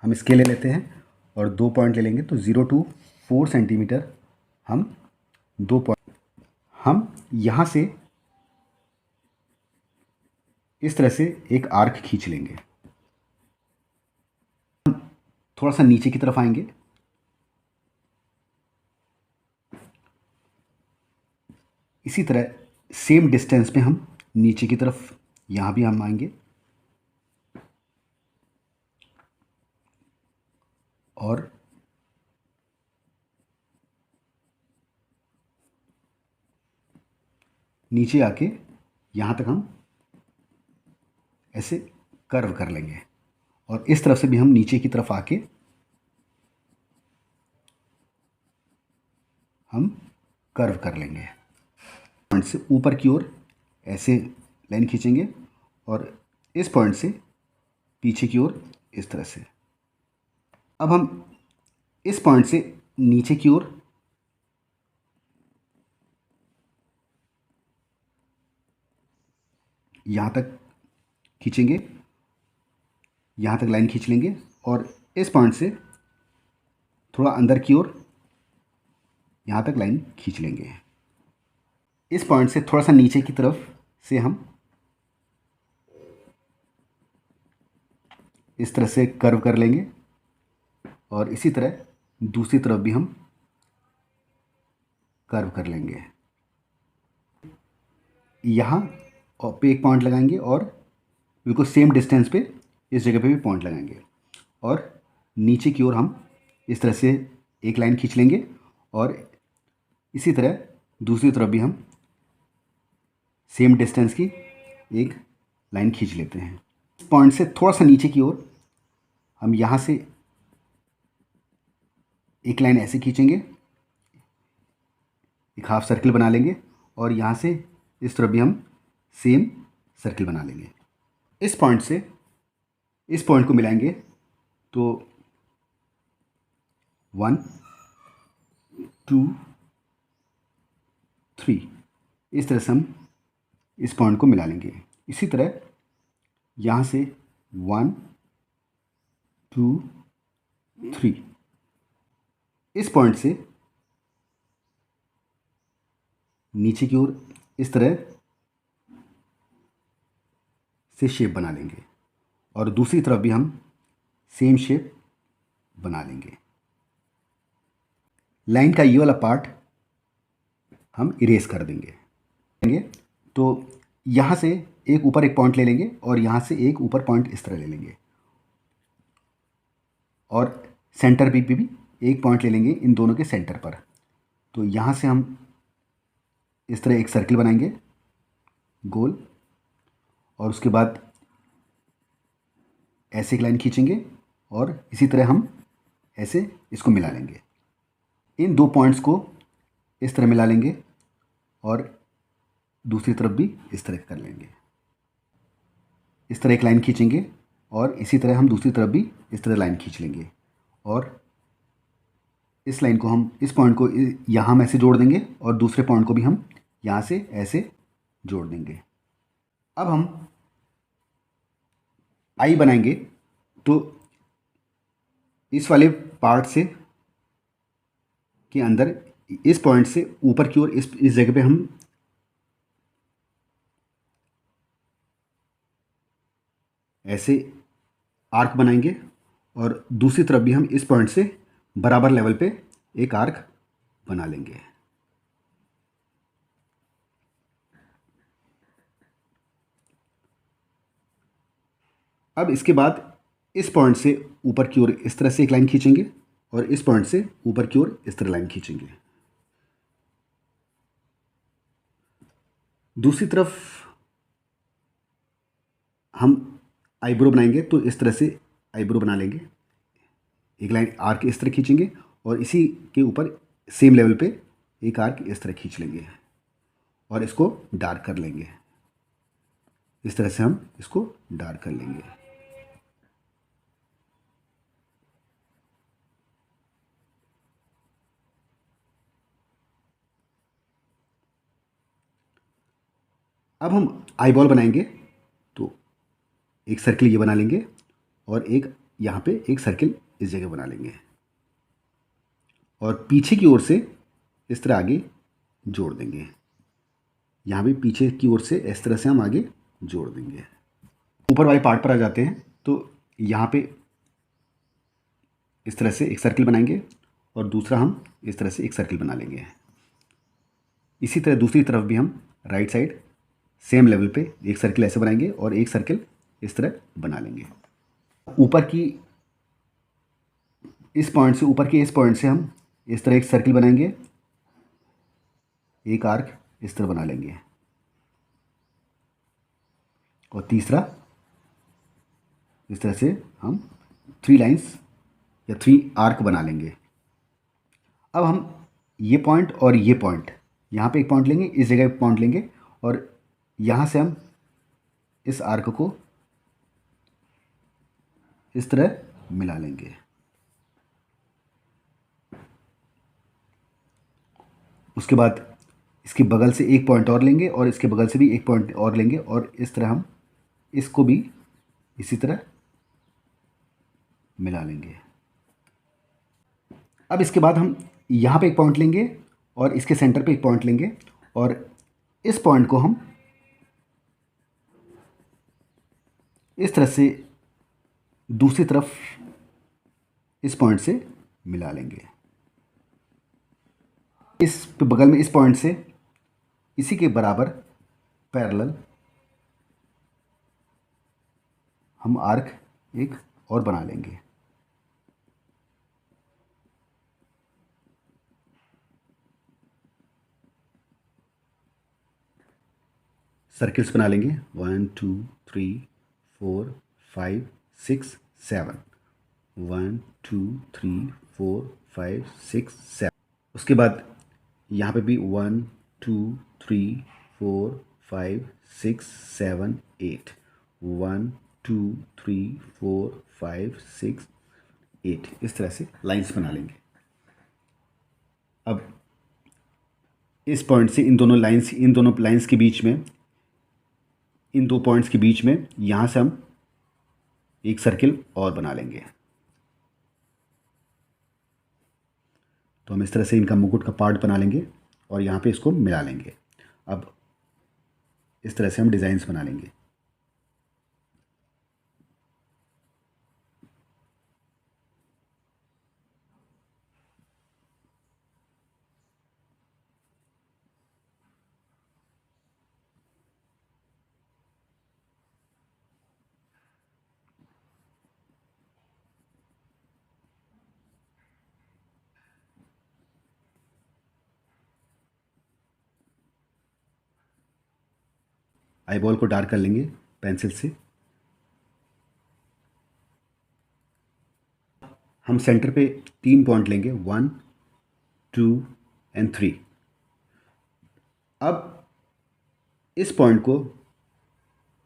हम स्केल ले लेते हैं और 2 पॉइंट ले लेंगे। तो 0 to 4 सेंटीमीटर हम 2 पॉइंट, हम यहाँ से इस तरह से एक आर्क खींच लेंगे। थोड़ा सा नीचे की तरफ आएंगे, इसी तरह सेम डिस्टेंस पे हम नीचे की तरफ यहाँ भी हम आएंगे और नीचे आके यहाँ तक हम ऐसे कर्व कर लेंगे और इस तरफ से भी हम नीचे की तरफ आके हम कर्व कर लेंगे। पॉइंट से ऊपर की ओर ऐसे लाइन खींचेंगे और इस पॉइंट से पीछे की ओर इस तरह से। अब हम इस पॉइंट से नीचे की ओर यहाँ तक खींचेंगे, यहाँ तक लाइन खींच लेंगे और इस पॉइंट से थोड़ा अंदर की ओर यहाँ तक लाइन खींच लेंगे। इस पॉइंट से थोड़ा सा नीचे की तरफ से हम इस तरह से कर्व कर लेंगे और इसी तरह दूसरी तरफ भी हम कर्व कर लेंगे। यहाँ पे एक पॉइंट लगाएंगे और बिल्कुल सेम डिस्टेंस पे इस जगह पे भी पॉइंट लगाएंगे और नीचे की ओर हम इस तरह से एक लाइन खींच लेंगे और इसी तरह दूसरी तरफ भी हम सेम डिस्टेंस की एक लाइन खींच लेते हैं। इस पॉइंट से थोड़ा सा नीचे की ओर हम यहाँ से एक लाइन ऐसे खींचेंगे, एक हाफ सर्कल बना लेंगे और यहाँ से इस तरफ भी हम सेम सर्कल बना लेंगे। इस पॉइंट से इस पॉइंट को मिलाएंगे तो 1 2 3 इस तरह से हम इस पॉइंट को मिला लेंगे। इसी तरह यहाँ से 1 2 3 इस पॉइंट से नीचे की ओर इस तरह से शेप बना लेंगे और दूसरी तरफ भी हम सेम शेप बना लेंगे। लाइन का ये वाला पार्ट हम इरेज कर देंगे। तो यहाँ से एक ऊपर एक पॉइंट ले लेंगे और यहाँ से एक ऊपर पॉइंट इस तरह ले लेंगे और सेंटर पे भी एक पॉइंट ले लेंगे इन दोनों के सेंटर पर। तो यहाँ से हम इस तरह एक सर्कल बनाएंगे गोल और उसके बाद ऐसे एक लाइन खींचेंगे और इसी तरह हम ऐसे इसको मिला लेंगे। इन दो पॉइंट्स को इस तरह मिला लेंगे और दूसरी तरफ भी इस तरह कर लेंगे। इस तरह एक लाइन खींचेंगे और इसी तरह हम दूसरी तरफ भी इस तरह लाइन खींच लेंगे और इस लाइन को हम इस पॉइंट को यहाँ हम ऐसे जोड़ देंगे और दूसरे पॉइंट को भी हम यहाँ से ऐसे जोड़ देंगे। अब हम आई बनाएंगे तो इस वाले पार्ट से के अंदर इस पॉइंट से ऊपर की ओर इस जगह पे हम ऐसे आर्क बनाएंगे और दूसरी तरफ भी हम इस पॉइंट से बराबर लेवल पे एक आर्क बना लेंगे। अब इसके बाद इस पॉइंट से ऊपर की ओर इस तरह से एक लाइन खींचेंगे और इस पॉइंट से ऊपर की ओर इस तरह लाइन खींचेंगे। दूसरी तरफ हम आईब्रो बनाएंगे तो इस तरह से आईब्रो बना लेंगे, एक लाइन आर्क इस तरह खींचेंगे और इसी के ऊपर सेम लेवल पे एक आर्क इस तरह खींच लेंगे और इसको डार्क कर लेंगे। इस तरह से हम इसको डार्क कर लेंगे। अब हम आई बॉल बनाएंगे तो एक सर्कल ये बना लेंगे और एक यहाँ पे एक सर्किल इस जगह बना लेंगे और पीछे की ओर से इस तरह आगे जोड़ देंगे। यहाँ भी पीछे की ओर से इस तरह से हम आगे जोड़ देंगे। ऊपर वाले पार्ट पर आ जाते हैं। तो यहाँ पे इस तरह से एक सर्किल बनाएंगे और दूसरा हम इस तरह से एक सर्किल बना लेंगे। इसी तरह दूसरी तरफ भी हम राइट साइड सेम लेवल पे एक सर्किल ऐसे बनाएंगे और एक सर्किल इस तरह बना लेंगे। ऊपर की इस पॉइंट से, ऊपर के इस पॉइंट से हम इस तरह एक सर्किल बनाएंगे, एक आर्क इस तरह बना लेंगे और तीसरा इस तरह से हम 3 लाइंस या 3 आर्क बना लेंगे। अब हम ये पॉइंट और ये पॉइंट, यहाँ पे एक पॉइंट लेंगे, इस जगह एक पॉइंट लेंगे और यहाँ से हम इस आर्क को इस तरह मिला लेंगे। उसके बाद इसके बगल से एक पॉइंट और लेंगे और इसके बगल से भी एक पॉइंट और लेंगे और इस तरह हम इसको भी इसी तरह मिला लेंगे। अब इसके बाद हम यहाँ पे एक पॉइंट लेंगे और इसके सेंटर पे एक पॉइंट लेंगे और इस पॉइंट को हम इस तरह से दूसरी तरफ इस पॉइंट से मिला लेंगे। इस बगल में इस पॉइंट से इसी के बराबर पैरेलल हम आर्क एक और बना लेंगे। सर्किल्स बना लेंगे 1 2 3 4 5 6 7, 1 2 3 4 5 6 7। उसके बाद यहाँ पे भी 1 2 3 4 5 6 7 8, 1 2 3 4 5 6 8, इस तरह से लाइंस बना लेंगे। अब इस पॉइंट से इन दोनों लाइंस के बीच में, इन दो पॉइंट्स के बीच में यहाँ से हम एक सर्किल और बना लेंगे। तो हम इस तरह से इनका मुकुट का पार्ट बना लेंगे और यहाँ पे इसको मिला लेंगे। अब इस तरह से हम डिज़ाइंस बना लेंगे। आई बॉल को डार्क कर लेंगे पेंसिल से। हम सेंटर पे 3 पॉइंट लेंगे, 1 2 एंड 3। अब इस पॉइंट को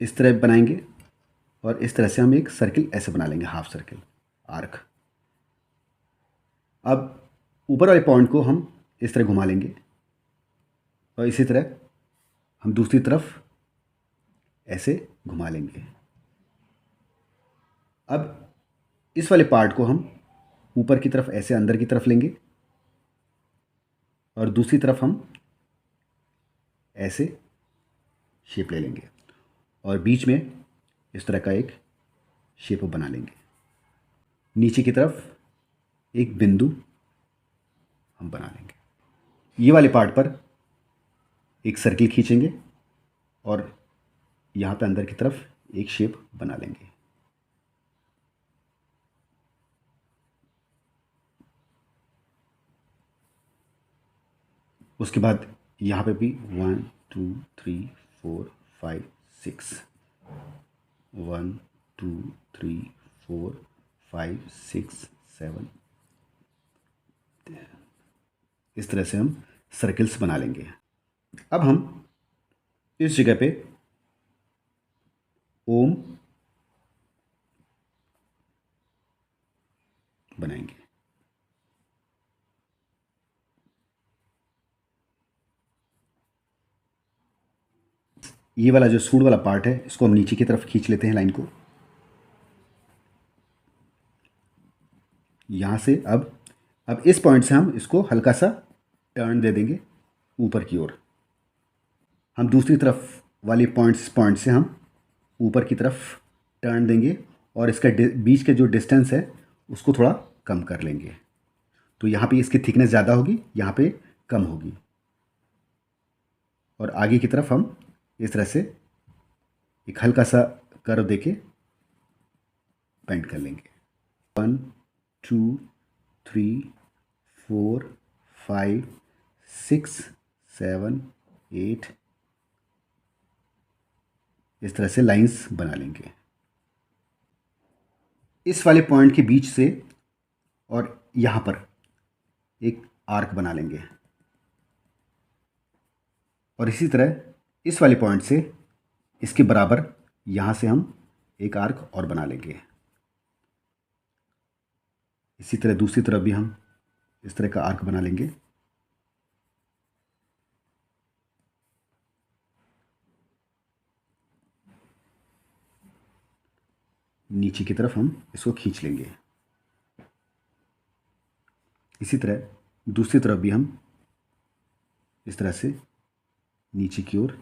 इस तरह बनाएंगे और इस तरह से हम एक सर्किल ऐसे बना लेंगे, हाफ सर्किल आर्क। अब ऊपर वाले पॉइंट को हम इस तरह घुमा लेंगे और इसी तरह हम दूसरी तरफ ऐसे घुमा लेंगे। अब इस वाले पार्ट को हम ऊपर की तरफ ऐसे अंदर की तरफ लेंगे और दूसरी तरफ हम ऐसे शेप ले लेंगे और बीच में इस तरह का एक शेप बना लेंगे। नीचे की तरफ एक बिंदु हम बना लेंगे। ये वाले पार्ट पर एक सर्किल खींचेंगे और यहाँ पे अंदर की तरफ एक शेप बना लेंगे। उसके बाद यहाँ पे भी 1 2 3 4 5 6, 1 2 3 4 5 6 7, इस तरह से हम सर्किल्स बना लेंगे। अब हम इस जगह पे ओम बनाएंगे। ये वाला जो सूंड वाला पार्ट है इसको हम नीचे की तरफ खींच लेते हैं लाइन को। यहाँ से अब इस पॉइंट से हम इसको हल्का सा टर्न दे देंगे ऊपर की ओर। हम दूसरी तरफ वाली पॉइंट से हम ऊपर की तरफ टर्न देंगे और इसका बीच का जो डिस्टेंस है उसको थोड़ा कम कर लेंगे। तो यहाँ पे इसकी थिकनेस ज़्यादा होगी, यहाँ पे कम होगी। और आगे की तरफ हम इस तरह से एक हल्का सा कर्व देके पेंट कर लेंगे। 1 2 3 4 5 6 7 8 इस तरह से लाइंस बना लेंगे। इस वाले पॉइंट के बीच से और यहाँ पर एक आर्क बना लेंगे और इसी तरह इस वाले पॉइंट से इसके बराबर यहाँ से हम एक आर्क और बना लेंगे। इसी तरह दूसरी तरफ भी हम इस तरह का आर्क बना लेंगे। नीचे की तरफ हम इसको खींच लेंगे। इसी तरह दूसरी तरफ भी हम इस तरह से नीचे की ओर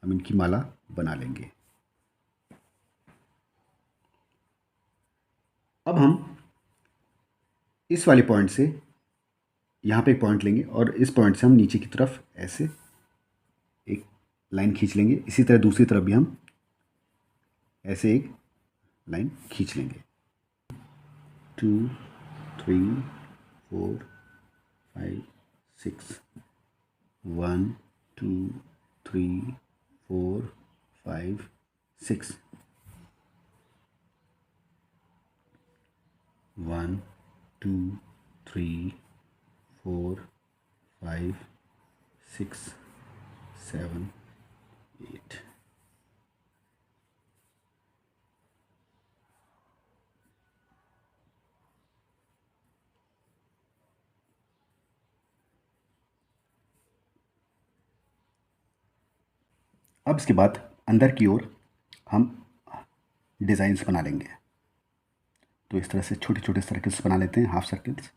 हम इनकी माला बना लेंगे। अब हम इस वाले पॉइंट से यहाँ पे एक पॉइंट लेंगे और इस पॉइंट से हम नीचे की तरफ ऐसे एक लाइन खींच लेंगे। इसी तरह दूसरी तरफ भी हम ऐसे एक लाइन खींच लेंगे। 2 3 4 5 6 1 2 3 4 5 6 1 2 3 4 5 6 7 8 अब इसके बाद अंदर की ओर हम डिज़ाइंस बना लेंगे। तो इस तरह से छोटे छोटे सर्कल्स बना लेते हैं, हाफ सर्कल्स।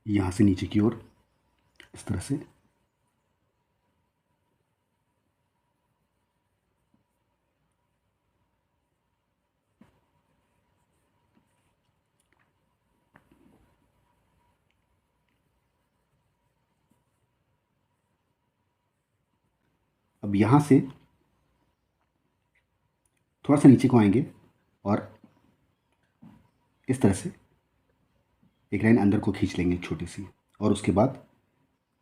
यहाँ से नीचे की ओर इस तरह से अब यहाँ से थोड़ा सा नीचे को आएंगे और इस तरह से एक लाइन अंदर को खींच लेंगे छोटी सी। और उसके बाद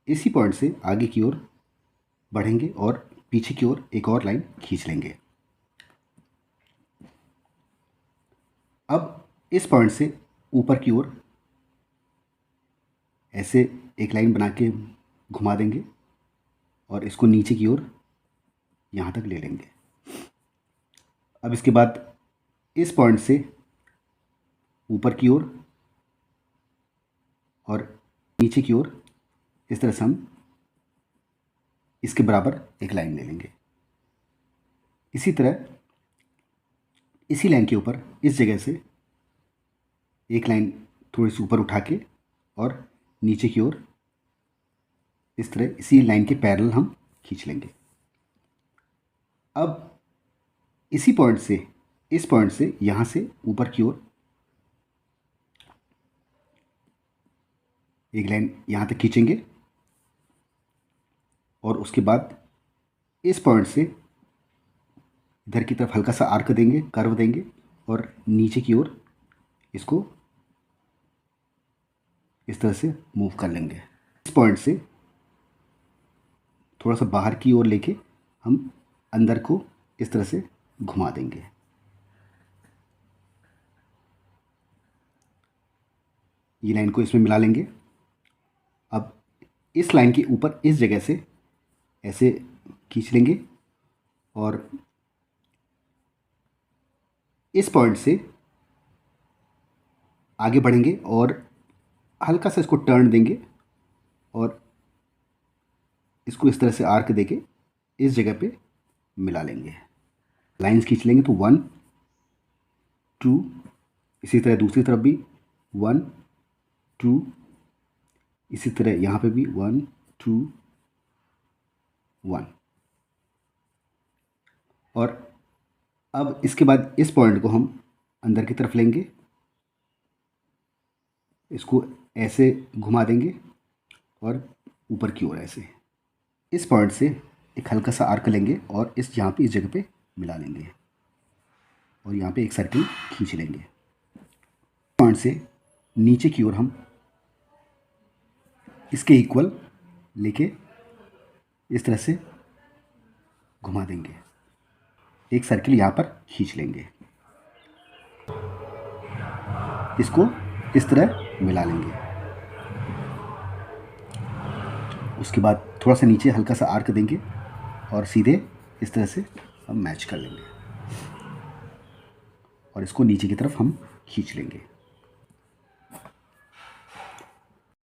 इसी पॉइंट से आगे की ओर बढ़ेंगे और पीछे की ओर एक और लाइन खींच लेंगे। अब इस पॉइंट से ऊपर की ओर ऐसे एक लाइन बना के घुमा देंगे और इसको नीचे की ओर यहाँ तक ले लेंगे। अब इसके बाद इस पॉइंट से ऊपर की ओर और नीचे की ओर इस तरह से हम इसके बराबर एक लाइन ले लेंगे। इसी तरह इसी लाइन के ऊपर इस जगह से एक लाइन थोड़ी सी ऊपर उठा के और नीचे की ओर इस तरह इसी लाइन के पैरेलल हम खींच लेंगे। अब इसी पॉइंट से इस पॉइंट से यहाँ से ऊपर की ओर एक लाइन यहाँ तक खींचेंगे और उसके बाद इस पॉइंट से इधर की तरफ हल्का सा आर्क देंगे, कर्व देंगे और नीचे की ओर इसको इस तरह से मूव कर लेंगे। इस पॉइंट से थोड़ा सा बाहर की ओर लेके हम अंदर को इस तरह से घुमा देंगे। ये लाइन को इसमें मिला लेंगे। अब इस लाइन के ऊपर इस जगह से ऐसे खींच लेंगे और इस पॉइंट से आगे बढ़ेंगे और हल्का सा इसको टर्न देंगे और इसको इस तरह से आर्क देके इस जगह पे मिला लेंगे। लाइंस खींच लेंगे तो 1 2, इसी तरह दूसरी तरफ भी 1 2, इसी तरह यहाँ पे भी 1 2 1। और अब इसके बाद इस पॉइंट को हम अंदर की तरफ लेंगे, इसको ऐसे घुमा देंगे और ऊपर की ओर ऐसे। इस पॉइंट से एक हल्का सा आर्क लेंगे और यहाँ पे इस जगह पे मिला लेंगे और यहाँ पे एक सर्किल खींच लेंगे। पॉइंट से नीचे की ओर हम इसके इक्वल लेके इस तरह से घुमा देंगे, एक सर्किल यहाँ पर खींच लेंगे, इसको इस तरह मिला लेंगे। उसके बाद थोड़ा सा नीचे हल्का सा आर्क देंगे और सीधे इस तरह से हम मैच कर लेंगे और इसको नीचे की तरफ हम खींच लेंगे।